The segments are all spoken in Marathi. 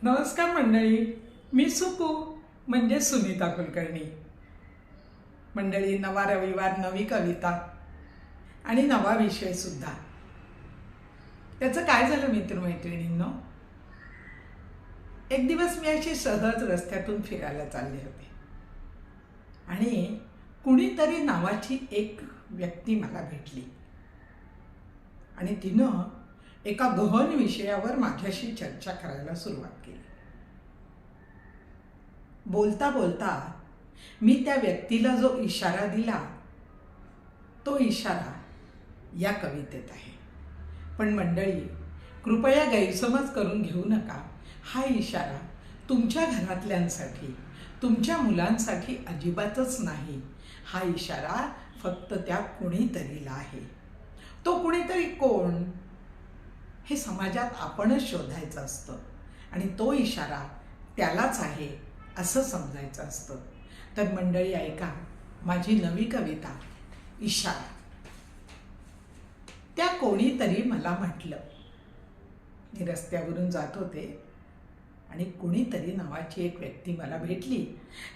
नमस्कार मंडळी, मी सुपू म्हणजे सुनीता कुलकर्णी. मंडळी, नवा रविवार, नवी कविता आणि नवा विषय सुद्धा. त्याचं काय झालं मित्रमैत्रिणींनो, एक दिवस मी अशी सहज रस्त्यातून फिरायला चालले होते आणि कुणीतरी नावाची एक व्यक्ती मला भेटली आणि तिनं एका गहन विषयावर माझ्याशी चर्चा करायला सुरुवात केली. बोलता बोलता मी त्या व्यक्तीला जो इशारा दिला तो इशारा या कवितेत आहे. पण मंडळी, कृपया गैरसमज करून घेऊ नका. हा इशारा तुमच्या घरातल्यांसाठी, तुमच्या मुलांसाठी अजिबातच नाही. हा इशारा फक्त त्या कुणीतरीला आहे. तो कुणीतरी कोण हे समाजात आपणच शोधायचं असतं आणि तो इशारा त्यालाच आहे असं समजायचं असतं. तर मंडळी, ऐका माझी नवी कविता, इशारा. त्या कोणीतरी मला म्हटलं, मी रस्त्यावरून जात होते आणि कुणीतरी नावाची एक व्यक्ती मला भेटली.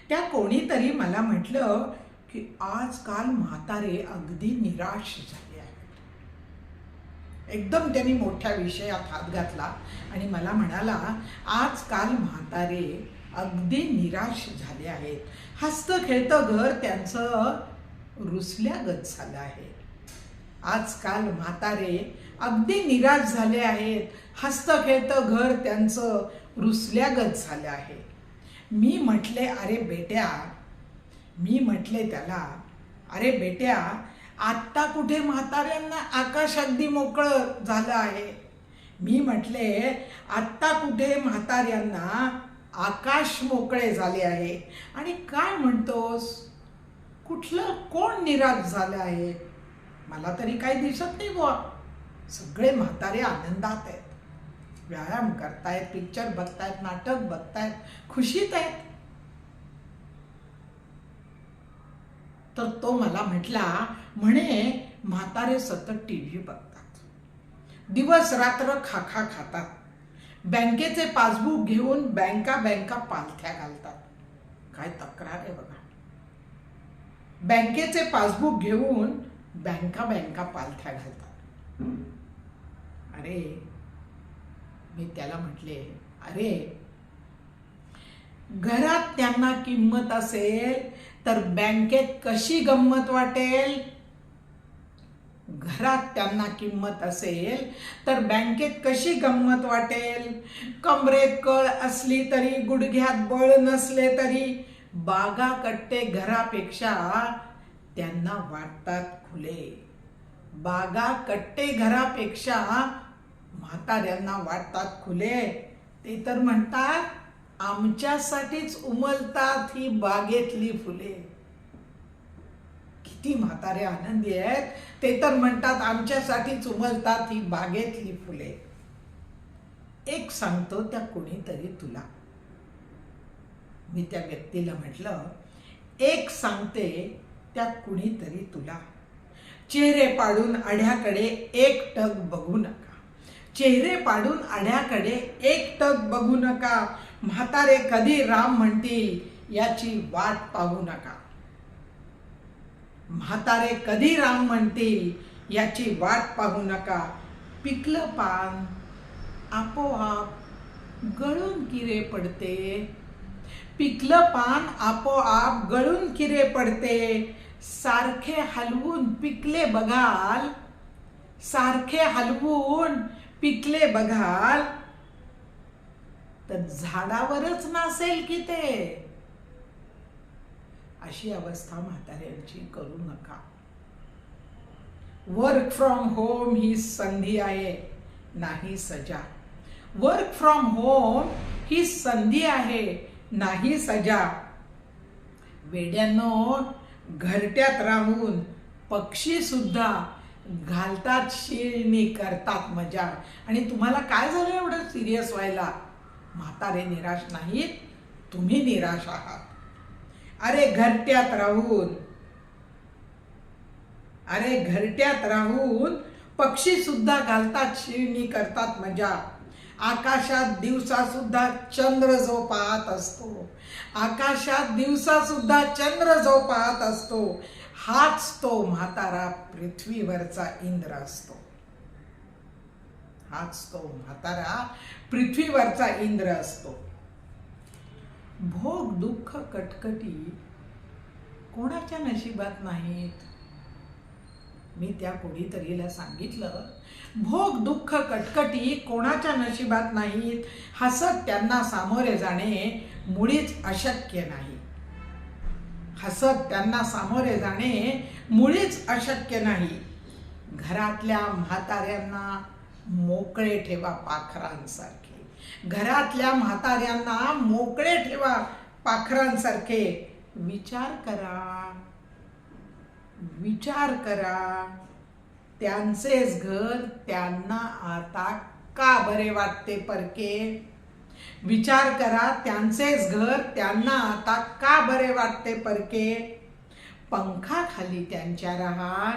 त्या कोणीतरी मला म्हटलं की आजकाल म्हातारे अगदी निराश झाले आहेत. एकदम त्यांनी मोठ्या विषयात हात घातला आणि मला म्हणाला, आजकाल म्हातारे अगदी निराश झाले आहेत. हसतं खेळतं घर त्यांचं रुसल्यागत झालं आहे. आजकाल म्हातारे अगदी निराश झाले आहेत. हसतं खेळतं घर त्यांचं रुसल्यागत झालं आहे. मी म्हटले, अरे बेट्या, मी म्हटले त्याला, अरे बेट्या, आत्ता कुठे म्हाताऱ्यांना आकाश अगदी मोकळं झालं आहे. मी म्हटले, आत्ता कुठे म्हाताऱ्यांना आकाश मोकळे झाले आहे. आणि काय म्हणतोस, कुठलं कोण निराश झालं आहे? मला तरी काही दिसत नाही बुवा. सगळे म्हातारे आनंदात आहेत, व्यायाम करतायत, पिक्चर बघतायत, नाटक बघतायत, खुशीत आहेत. तर तो मला म्हणे म्हातारे सतत टीव्ही बघतात, दिवस रात्र खाखा खातात, बँकेचे पासबुक घेऊन बँका पालथ्या घालतात. काय तक्रार आहे बघा. बँकेचे पासबुक घेऊन बँका पालथ्या घालतात. अरे, मी त्याला म्हटले, अरे, घरात त्यांना किंमत असेल तर बँकेत कशी गंमत वाटेल? घरात त्यांना किंमत असेल तर बँकेत कशी गंमत वाटेल? कमरेत कळ असली तरी, गुडघ्यात बळ नसले तरी, बागा कट्टे घरापेक्षा त्यांना वाटतात खुले. बागा कट्टे घरापेक्षा म्हाताऱ्यांना वाटतात खुले. ते तर म्हणतात, आमच्यासाठीच उमलतात ही बागेतली फुले. किती म्हातारे आनंदी आहेत. ते तर म्हणतात, आमच्यासाठीच उमलतात ही बागेतली फुले. एक सांगतो त्या कोणीतरी तुला. मी त्या व्यक्तीला म्हटलं, एक सांगते त्या कुणीतरी तुला. चेहरे पाडून आढ्याकडे एकटक बघू नका. चेहरे पाडून आढ्याकडे एकटक बघू नका. म्हातारे कधी राम म्हणतील याची वाट पाहू नका. म्हातारे कधी राम म्हणतील याची वाट पाहू नका. पिकलं पान आपोआप गळून किरे पडते. पिकलं पान आपोआप गळून किरे पडते. सारखे हलवून पिकले बघाल, सारखे हलवून पिकले बघाल तर झाडावरच नसेल की ते. अशी अवस्था म्हाताऱ्यांची करू नका. वर्क फ्रॉम होम ही संधी आहे, नाही सजा. वर्क फ्रॉम होम ही संधी आहे, नाही सजा. वेड्यांनो, घरट्यात राहून पक्षी सुद्धा घालतात शिळणी, करतात मजा. आणि तुम्हाला काय झालं एवढं सिरियस व्हायला? म्हातारे निराश नाहीत, तुम्ही निराश आहात. अरे घरट्यात राहून पक्षी सुद्धा घालतात शिळणी, करतात मजा. आकाशात दिवसा सुद्धा चंद्र जो पाहत असतो, आकाशात दिवसा सुद्धा चंद्र जो पाहत असतो, हाच तो म्हातारा पृथ्वीवरचा इंद्र असतो. हाच तो म्हातारा पृथ्वीवरचा इंद्र असतो. भोग दुःख कटकटी कोणाच्या नशिबात नाहीत. मी त्या कोणीतरीला सांगितलं, भोग दुःख कटकटी कोणाच्या नशिबात नाहीत. हसत त्यांना सामोरे जाणे मुळीच अशक्य नाही. हसत त्यांना सामोरे जाणे मुळीच अशक्य नाही. घरातल्या म्हाताऱ्यांना मोकळे ठेवा पाखरांसारखे. घरातल्या म्हाताऱ्यांना मोकळे ठेवा पाखरांसारखे. विचार करा, विचार करा, त्यांचेच घर त्यांना आता का बरे वाटते परके. विचार करा, त्यांचेच घर त्यांना आता का बरे वाटते परके. पंखाखाली त्यांच्या राहा,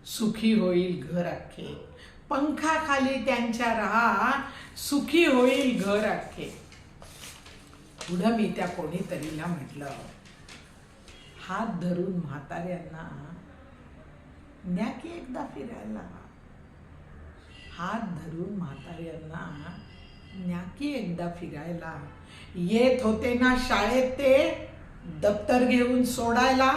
सुखी होईल घर अख्खे. पंखाखाली त्यांच्या राहा, सुखी होईल घर अख्खे. पुढं मी त्या कोणीतरीला म्हटलं, हात धरून म्हाताऱ्यांना न्या की एकदा फिरायला. हात धरून म्हाताऱ्यांना न्या की एकदा फिरायला. येत होते ना शाळेत ते दप्तर घेऊन सोडायला.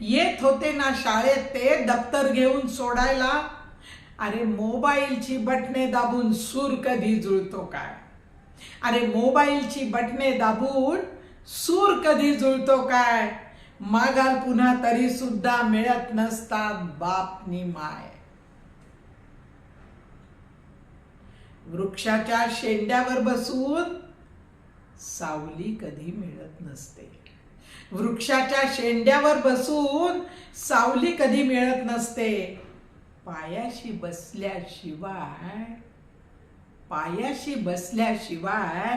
येत होते ना शाळेत ते दप्तर घेऊन सोडायला. अरे मोबाईलची बटणे दाबून सूर कधी जुळतो काय. अरे मोबाईलची बटणे दाबून सूर कधी जुळतो काय. मागाल पुन्हा तरी सुद्धा मिळत नसतात बाप नि माय. वृक्षाच्या शेंड्यावर बसून सावली कधी मिळत नसते. वृक्षाच्या शेंड्यावर बसून सावली कधी मिळत नसते. पायाशी बसल्याशिवाय, पायाशी बसल्याशिवाय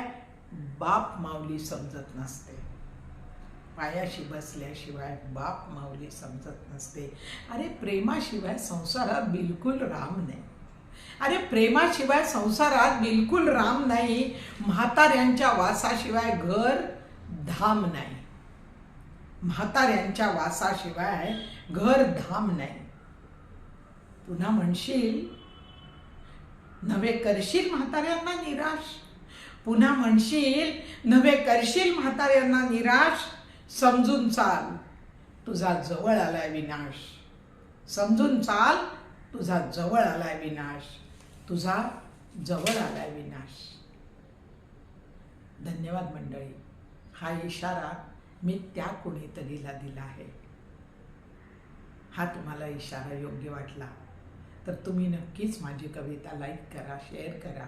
बाप माऊली समजत नसते. पायाशी बसल्याशिवाय बाप माऊली समजत नसते. अरे प्रेमाशिवाय संसारात बिलकुल राम नाही. अरे प्रेमाशिवाय संसारात बिलकुल राम नाही. म्हाताऱ्यांच्या वासाशिवाय घर धाम नाही. म्हाताऱ्यांच्या वासाशिवाय घर धाम नाही. पुन्हा म्हणशील, नवे करशील म्हाताऱ्यांना निराश. पुन्हा म्हणशील, नवे करशील म्हाताऱ्यांना निराश. समजून चाल, तुझा जवळ आलाय विनाश. समजून चाल, तुझा जवळ आलाय विनाश. तुझा जवळ आलाय विनाश. धन्यवाद मंडळी. हा इशारा मी त्या कोणीतरीला दिला आहे. हा तुम्हाला इशारा योग्य वाटला तर तुम्ही नक्कीच माझी कविता लाईक करा, शेअर करा,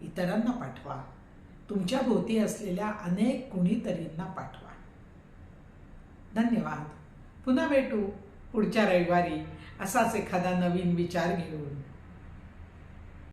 इतरांना पाठवा. तुमच्या भोवती असलेल्या अनेक कुणीतरींना पाठवा. धन्यवाद. पुन्हा भेटू पुढच्या रविवारी असाच एखादा नवीन विचार घेऊन.